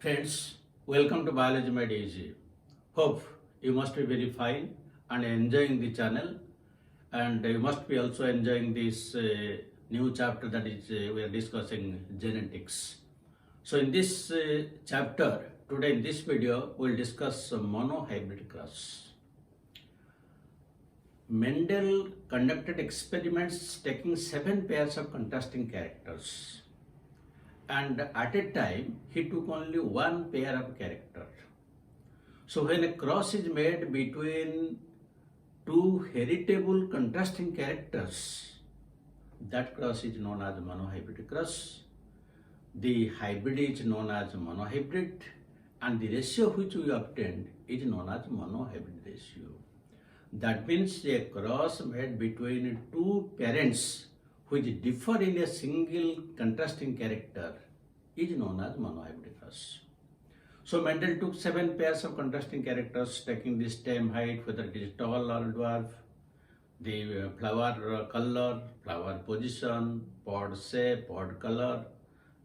Friends, welcome to Biology Made Easy. Hope you must be very fine and enjoying the channel, and you must be also enjoying this new chapter that is we are discussing genetics. So in this chapter, today in this video, we will discuss monohybrid cross. Mendel conducted experiments taking 7 pairs of contrasting characters. And at a time, he took only 1 pair of character. So when a cross is made between 2 heritable contrasting characters, that cross is known as monohybrid cross. The hybrid is known as monohybrid, and the ratio which we obtained is known as monohybrid ratio. That means a cross made between 2 parents which differ in a single contrasting character is known as monohybrid cross. So Mendel took 7 pairs of contrasting characters taking the stem height, whether it is tall or dwarf, the flower color, flower position, pod shape, pod color,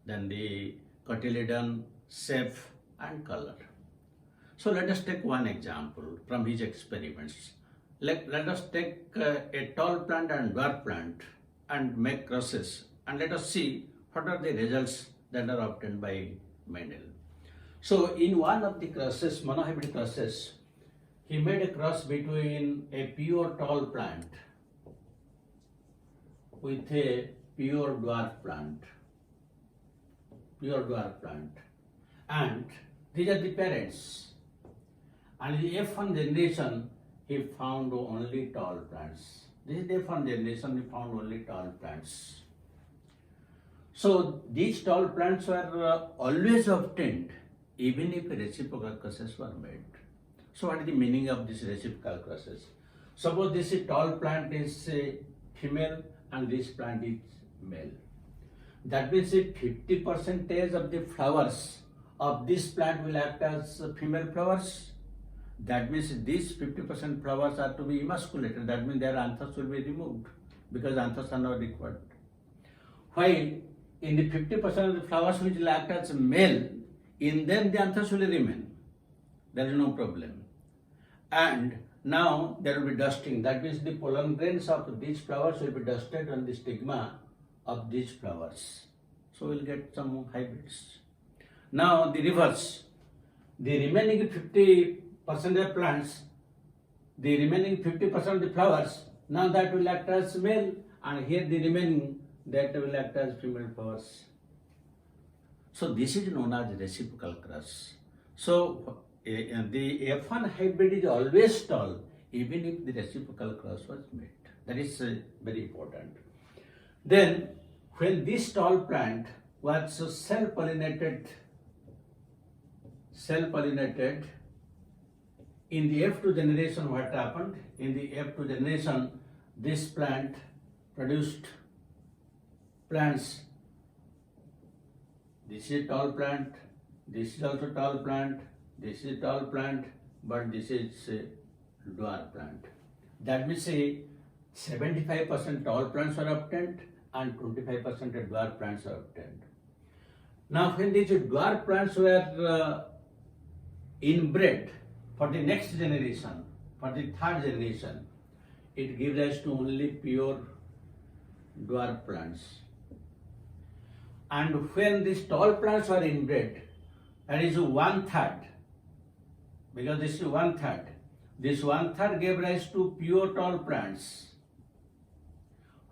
then the cotyledon shape and color. So let us take one example from his experiments. Let us take a tall plant and dwarf plant and make crosses, and let us see what are the results that are obtained by Mendel. So in one of the crosses, monohybrid crosses, he made a cross between a pure tall plant with a pure dwarf plant, and these are the parents. And in the F1 generation, he found only tall plants. This is the F1 generation, he found only tall plants. So these tall plants were always obtained even if reciprocal crosses were made. So what is the meaning of this reciprocal crosses? Suppose this tall plant is female and this plant is male. That means 50% of the flowers of this plant will act as female flowers. That means these 50% flowers are to be emasculated. That means their anthers will be removed because anthers are not required. While in the 50% of the flowers which will act as male, in them the anthers will remain. There is no problem. And now there will be dusting. That means the pollen grains of these flowers will be dusted on the stigma of these flowers. So we'll get some hybrids. Now the reverse. The remaining 50% of plants, the remaining 50% of the flowers, now that will act as male, and here the remaining that will act as female flowers. So this is known as reciprocal cross. So the F1 hybrid is always tall even if the reciprocal cross was made. That is very important. Then when this tall plant was self-pollinated in the F2 generation, what happened? In the F2 generation, this plant produced plants. This is a tall plant, this is also tall plant, this is a tall plant, but this is a dwarf plant. That means 75% tall plants are obtained and 25% dwarf plants are obtained. Now when these dwarf plants were inbred for the next generation, for the 3rd generation, it gives rise to only pure dwarf plants. And when these tall plants were inbred, that is 1/3, because this is 1/3. This 1/3 gave rise to pure tall plants,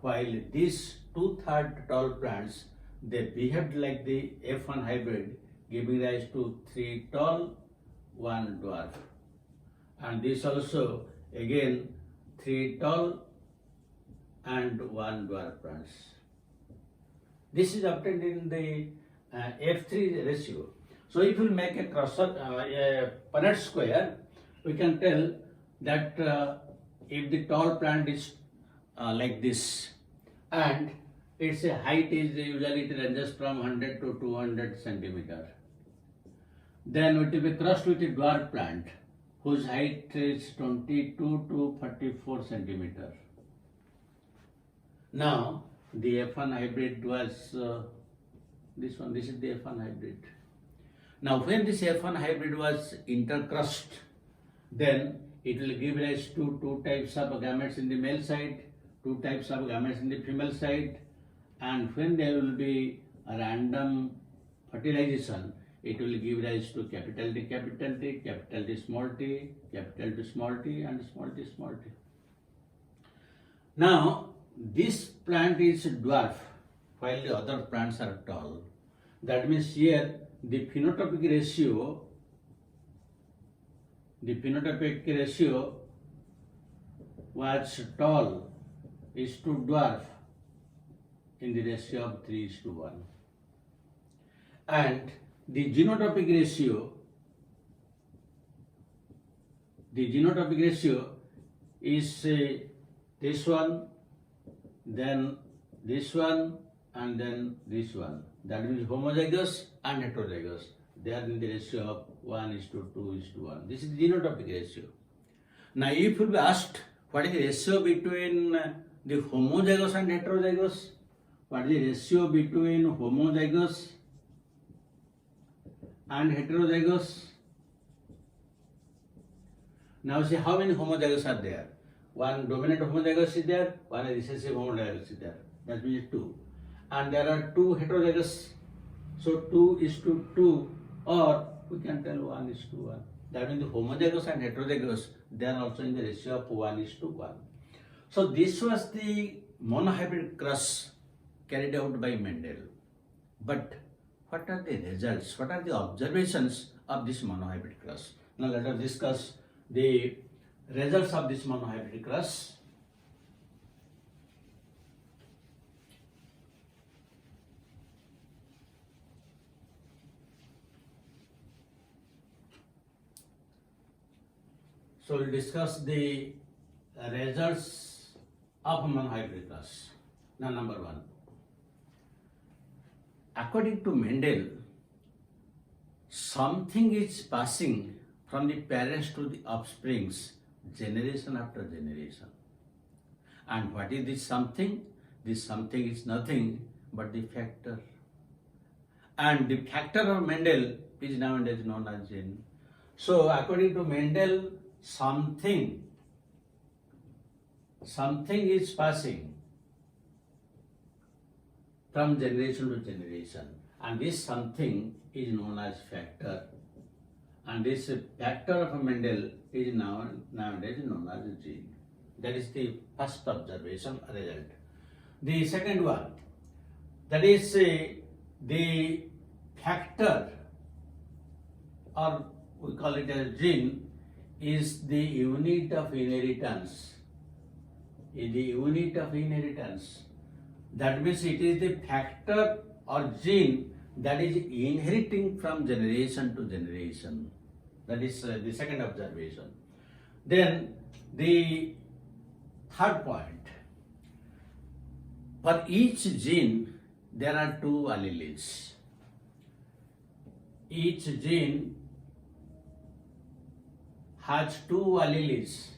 while these 2/3 tall plants, they behaved like the F1 hybrid, giving rise to 3 tall, 1 dwarf. And this also again 3 tall and 1 dwarf plants. This is obtained in the F3 ratio. So if we make a Punnett square, we can tell that if the tall plant is like this, and its height is usually it ranges from 100 to 200 centimeter. Then it will be crossed with a dwarf plant whose height is 22 to 44 centimeter. Now the F1 hybrid was this one. This is the F1 hybrid. Now when this F1 hybrid was intercrossed, then it will give rise to two types of gametes in the male side, two types of gametes in the female side, and when there will be a random fertilization, it will give rise to capital T, capital T, capital T, small t, capital T, small t, and small t, small t. Now, this plant is dwarf while the other plants are tall. That means here the phenotypic ratio was tall is to dwarf in the ratio of 3:1. And the genotypic ratio is this one, then this one, and then this one. That means homozygous and heterozygous. They are in the ratio of 1:2:1. This is the genotypic ratio. Now, if you will be asked what is the ratio between the homozygous and heterozygous, what is the ratio between homozygous and heterozygous? Now see how many homozygous are there. One dominant homozygous is there, one recessive homozygous is there. That means 2. And there are 2 heterozygous. So 2:2, or we can tell 1:1. That means the homozygous and heterozygous, they are also in the ratio of 1:1. So this was the monohybrid cross carried out by Mendel. But what are the results? What are the observations of this monohybrid cross? Now let us discuss the results of this monohybrid cross. So we'll discuss the results of monohybrid cross. Now number 1. According to Mendel, something is passing from the parents to the offsprings generation after generation. And what is this something? This something is nothing but the factor. And the factor of Mendel is nowadays known as gene. So according to Mendel, something is passing from generation to generation, and this something is known as factor, and this factor of Mendel is nowadays known as gene. That is the first observation result. The second one, that is the factor, or we call it as gene, is the unit of inheritance. That means it is the factor or gene that is inheriting from generation to generation. That is the second observation. Then the third point, for each gene there are 2 alleles. Each gene has 2 alleles.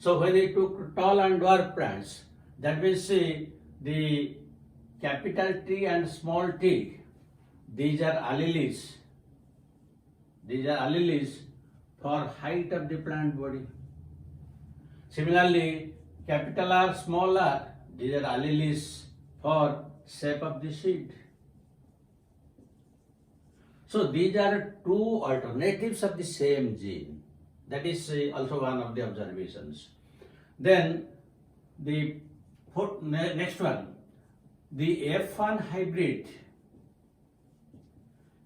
So when they took tall and dwarf plants, that means the capital T and small t, these are alleles. These are alleles for height of the plant body. Similarly, capital R, small r, these are alleles for shape of the seed. So these are 2 alternatives of the same gene. That is also one of the observations. Then the next one, the F1 hybrid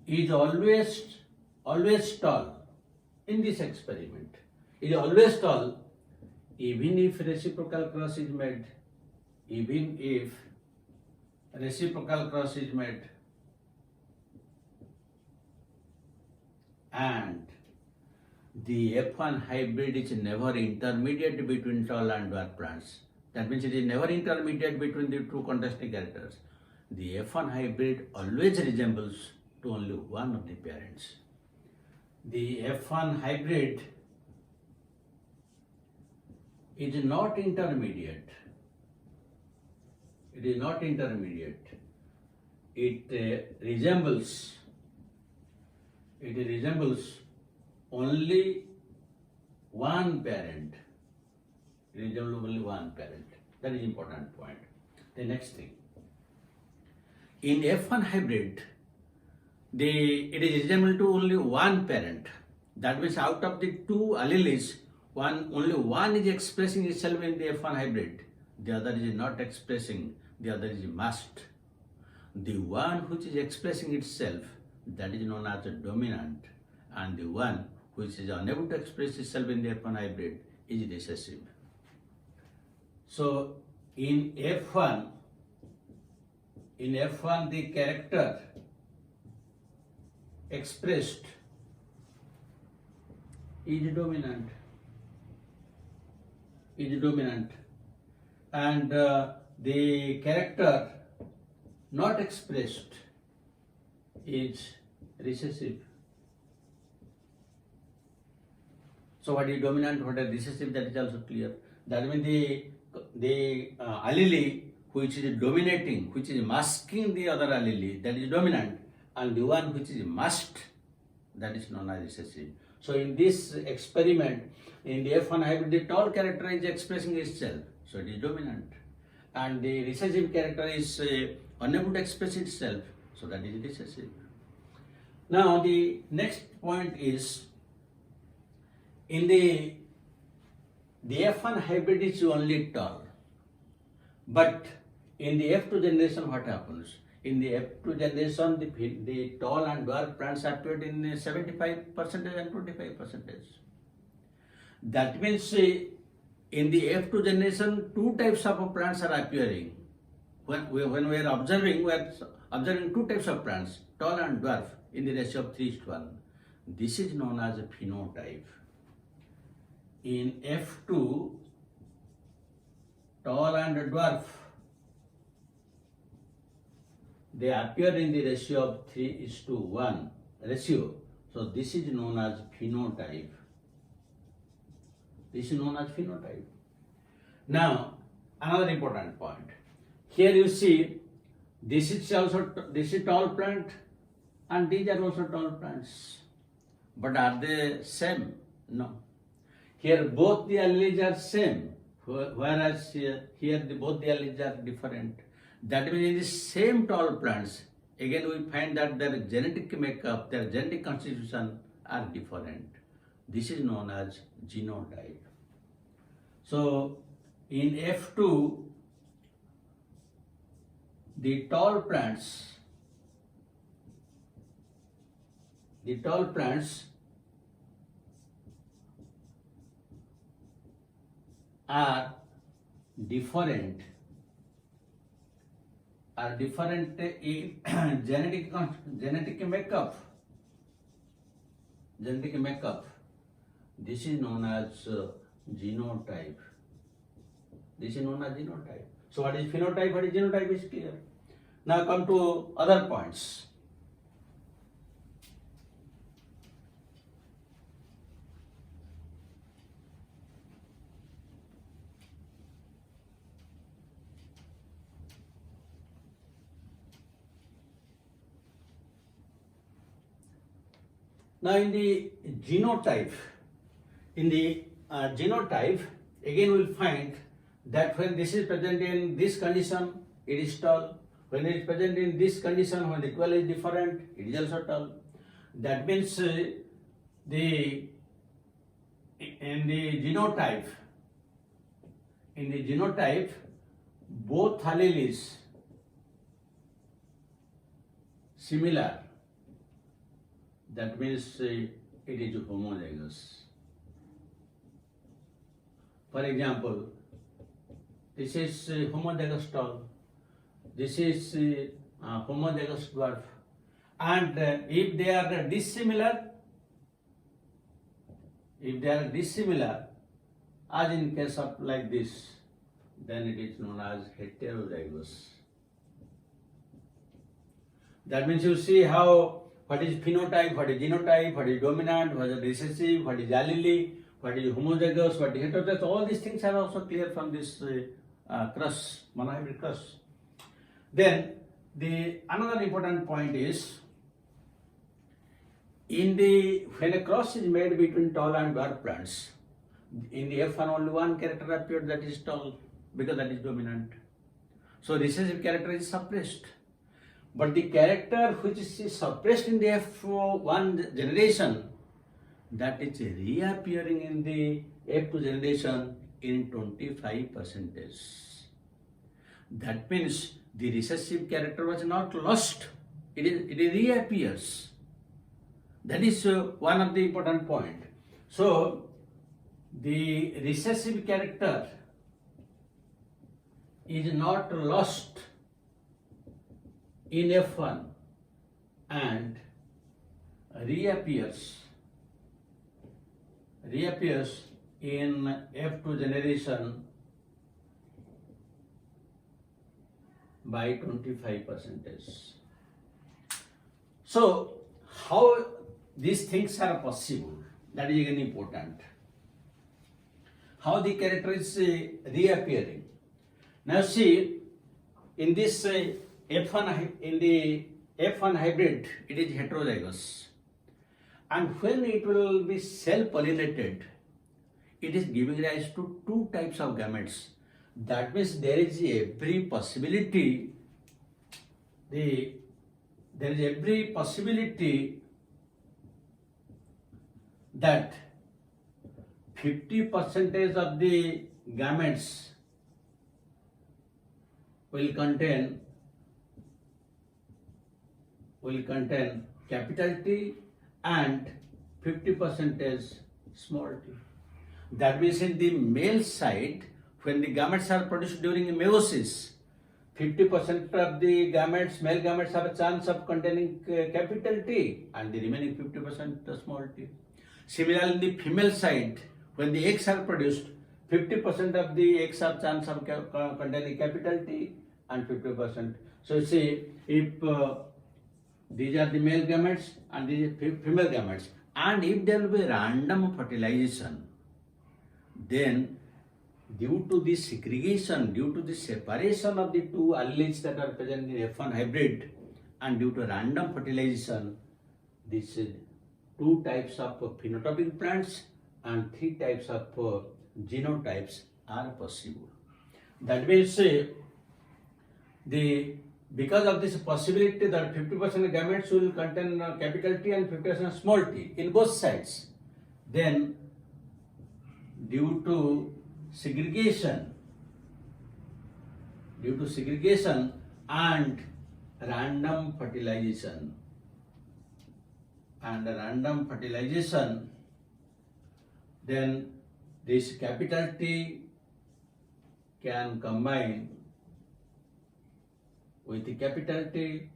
is always tall in this experiment. It is always tall even if reciprocal cross is made. And the F1 hybrid is never intermediate between tall and dwarf plants. That means it is never intermediate between the 2 contrasting characters. The F1 hybrid always resembles to only one of the parents. The F1 hybrid is not intermediate. it resembles only one parent. It resembles only one parent. That is important point. The next thing, in F1 hybrid, it is resembled to only one parent. That means out of the two alleles, only one is expressing itself in the F1 hybrid. The other is not expressing. The other is masked. The one which is expressing itself, that is known as a dominant, and the one which is unable to express itself in the F1 hybrid is recessive. So in F1, the character expressed is dominant, and the character not expressed is recessive. So what is dominant, what is recessive, that is also clear. That means the allele which is dominating, which is masking the other allele, that is dominant, and the one which is masked, that is known as recessive. So in this experiment, in the F1 hybrid, the tall character is expressing itself, so it is dominant, and the recessive character is unable to express itself, so that is recessive. Now the next point is, in the F1 hybrid is only tall, but in the F2 generation what happens? In the F2 generation, the tall and dwarf plants appeared in 75% and 25%. That means in the F2 generation, two types of plants are appearing. When we are observing, two types of plants, tall and dwarf, in the ratio of 3:1. This is known as a phenotype. In F2, tall and dwarf, they appear in the ratio of 3:1 ratio. So this is known as phenotype. Now, another important point. Here you see, this is tall plant, and these are also tall plants. But are they same? No. Here both the alleles are same, whereas here both the alleles are different. That means in the same tall plants, again we find that their genetic makeup, their genetic constitution are different. This is known as genotype. So in F2, the tall plants are different in genetic makeup. This is known as genotype. So what is phenotype, what is genotype is clear. Now come to other points. Now in the genotype, again we will find that when this is present in this condition, it is tall. When it is present in this condition, when the 12 is different, it is also tall. That means in the genotype, both alleles similar. That means it is homozygous. For example, this is homozygous tall, this is homozygous dwarf, and if they are dissimilar, as in case of like this, then it is known as heterozygous. That means you see how what is phenotype, what is genotype, what is dominant, what is recessive, what is allele, what is homozygous, what is heterozygous. All these things are also clear from this monohybrid cross. Then The another important point is when a cross is made between tall and dwarf plants, in the F1 only one character appeared, that is tall, because that is dominant. So recessive character is suppressed. But the character which is suppressed in the F1 generation, that is reappearing in the F2 generation in 25%. That means the recessive character was not lost, it reappears. That is one of the important point. So the recessive character is not lost in F1 and reappears in F2 generation by 25%. So how these things are possible, that is again important. How the character is reappearing. Now see, in this F1 hybrid, it is heterozygous, and when it will be self-pollinated, it is giving rise to two types of gametes. That means there is every possibility that 50% of the gametes will contain capital T and 50% small t. That means in the male side, when the gametes are produced during meiosis, 50% of the male gametes have a chance of containing capital T and the remaining 50% small t. Similarly, in the female side, when the eggs are produced, 50% of the eggs have chance of containing capital T and 50%. So you see, if these are the male gametes and these are female gametes, and if there will be random fertilization, then due to the segregation, due to the separation of the two alleles that are present in F1 hybrid, and due to random fertilization, these two types of phenotypic plants and three types of genotypes are possible. That means because of this possibility that 50% gametes will contain capital T and 50% small t in both sides, then due to segregation and random fertilization, then this capital T can combine with the capital T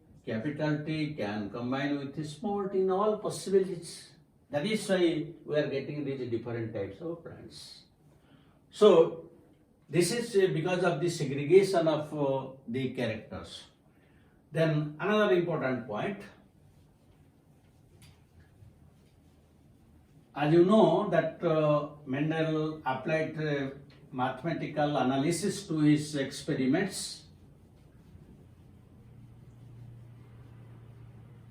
can combine with the small t in all possibilities. That is why we are getting these different types of plants. So this is because of the segregation of the characters. Then another important point, as you know that Mendel applied mathematical analysis to his experiments.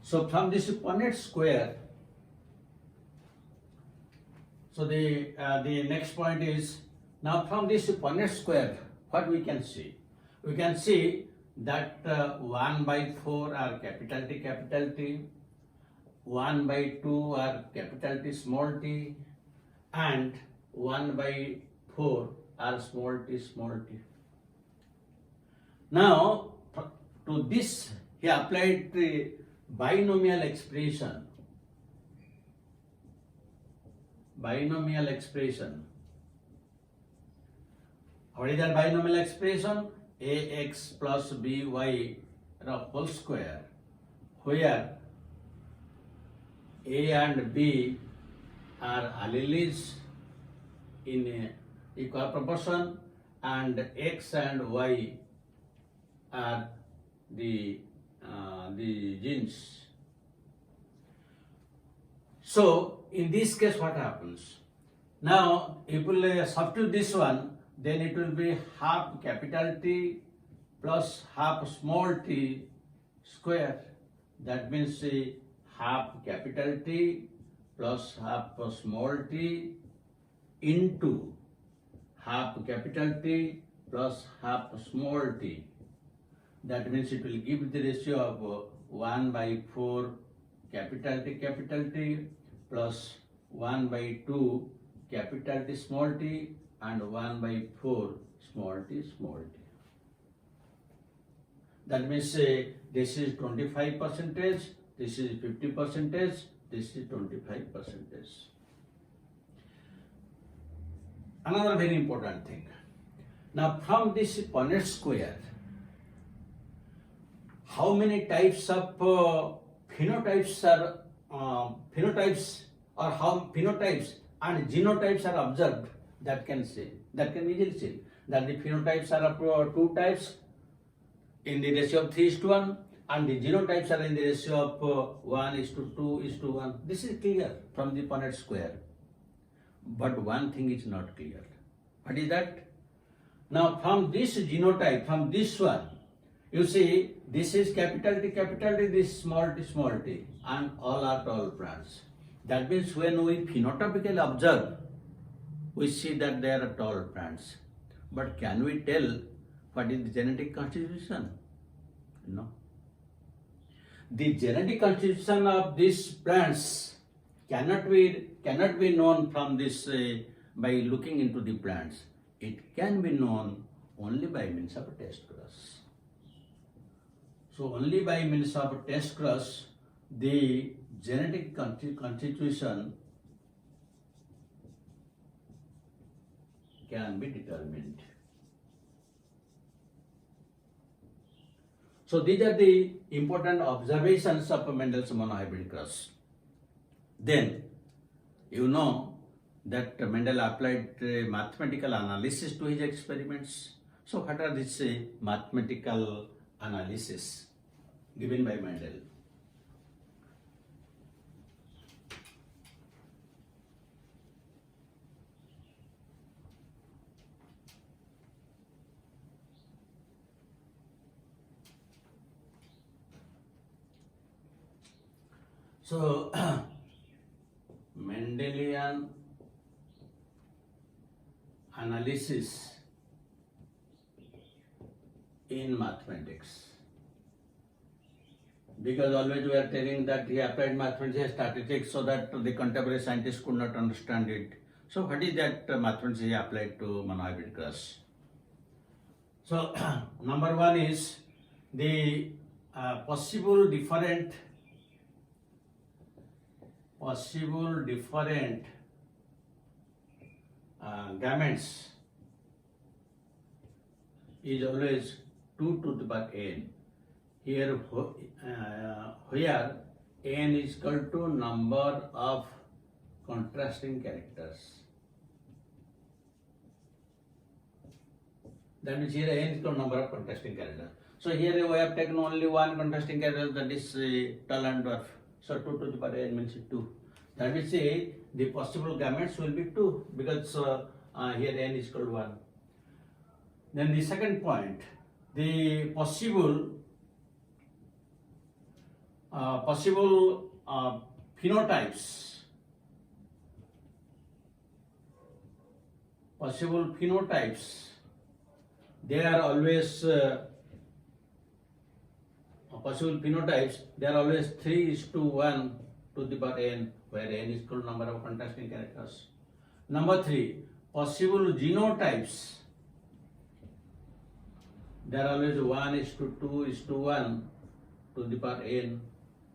So from this Punnett square, so the next point is, now from this Punnett square, what we can see? We can see that 1/4 are capital T, 1/2 are capital T, small t, and 1/4 are small t. Now, to this he applied the binomial expression. What is that binomial expression? Ax plus by whole square, where A and B are alleles in equal proportion and X and Y are the genes. So in this case what happens? Now if we substitute this one, then it will be half capital T plus half small t square. That means half capital T plus half small t into half capital T plus half small t. That means it will give the ratio of 1 by 4 capital T plus 1 by 2 capital T small t and 1 by 4 small t. That means this is 25%, this is 50%, this is 25%. Another very important thing. Now from this Punnett square, how many types of phenotypes or how phenotypes and genotypes are observed, that can easily see that the phenotypes are of two types in the ratio of 3:1 and the genotypes are in the ratio of 1:2:1. This is clear from the Punnett square. But one thing is not clear. What is that? Now from this genotype, from this one, you see this is capital T, this small t, and all are tall plants. That means when we phenotypically observe, we see that they are tall plants. But can we tell what is the genetic constitution? No. The genetic constitution of these plants cannot be known from this by looking into the plants. It can be known only by means of a test cross. So only by means of a test cross, the genetic constitution can be determined. So these are the important observations of Mendel's monohybrid cross. Then you know that Mendel applied mathematical analysis to his experiments. So what are these mathematical analysis given by Mendel? So Mendelian analysis in mathematics, because always we are telling that he applied mathematics and statistics so that the contemporary scientists could not understand it. So what is that mathematics he applied to monohybrid cross? So number one is the possible different gametes is always 2 to the power n. Here where n is equal to number of contrasting characters. That means here n is equal to number of contrasting characters. So here we have taken only one contrasting character, that is tall and dwarf. So 2 to the power n means 2. That means the possible gametes will be 2 because here n is equal to 1. Then the second point, the possible phenotypes. They are always they are always 3:1 to the power n, where n is equal to number of contrasting characters. Number 3, possible genotypes. They are always 1:2:1 to the power n,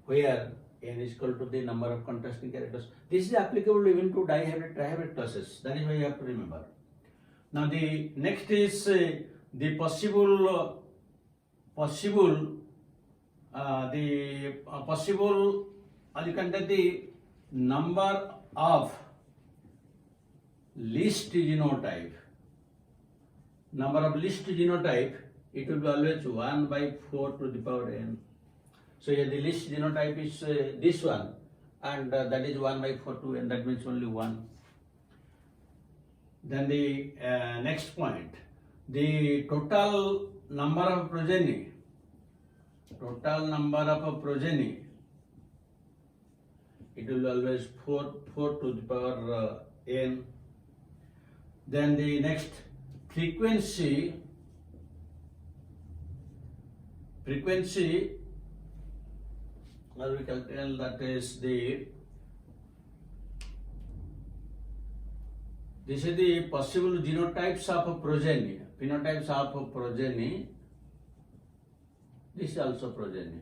where n is equal to the number of contrasting characters. This is applicable even to dihybrid, trihybrid classes. That is why you have to remember. Now the next is the possible you can take the number of least genotype. Number of least genotype, it will be always 1 by 4 to the power n. So here the least genotype is this one, and that is 1 by 4 to n, that means only 1. Then the next point, the total number of progeny total number of a progeny, it will always 4 to the power n. Then the next frequency, or we can tell that is this is the possible genotypes of a progeny, phenotypes of a progeny. This is also progeny.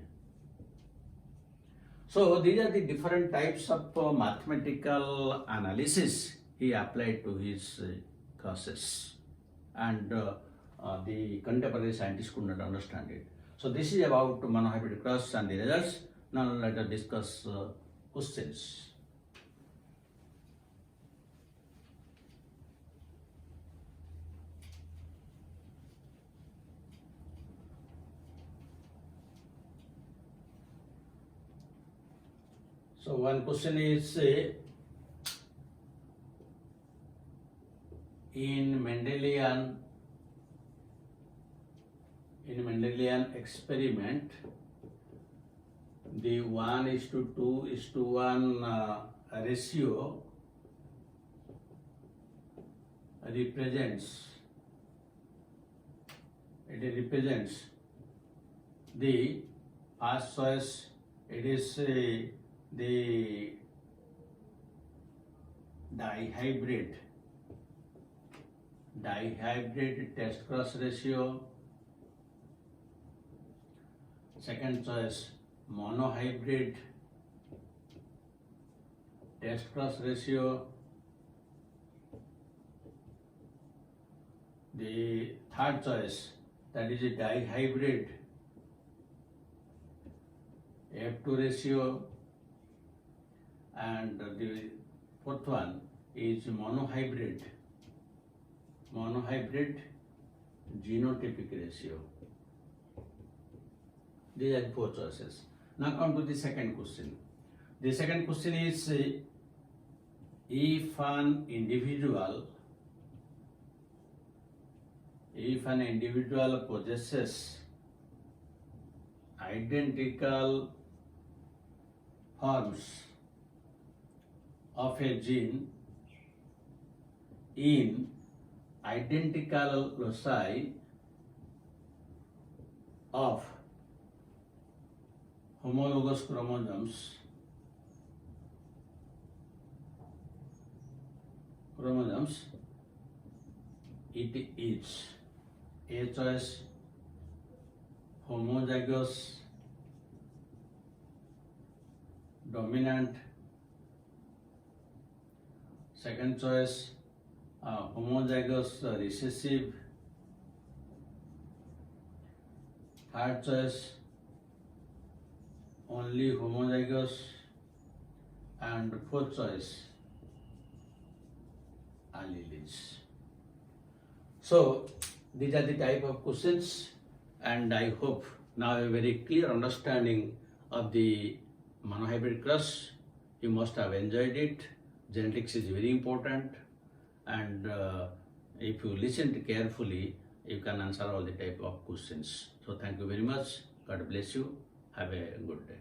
So these are the different types of mathematical analysis he applied to his process, and the contemporary scientists could not understand it. So this is about monohybrid cross and the results. Now let us discuss questions. So one question is, in Mendelian experiment, the 1:2:1 ratio represents the first choice. It is the dihybrid test cross ratio. Second choice, monohybrid test cross ratio. The third choice, that is a dihybrid F2 ratio, and the fourth one is monohybrid genotypic ratio. These are the four choices. Now come to the second question. The second question is, if an individual possesses identical forms of a gene in identical loci of homologous chromosomes, it is A choice homozygous dominant, second choice homozygous recessive, third choice only homozygous, and fourth choice alleles. So these are the type of questions, and I hope now a very clear understanding of the monohybrid cross. You must have enjoyed it. Genetics is very important, and if you listen carefully, you can answer all the type of questions. So thank you very much. God bless you. Have a good day.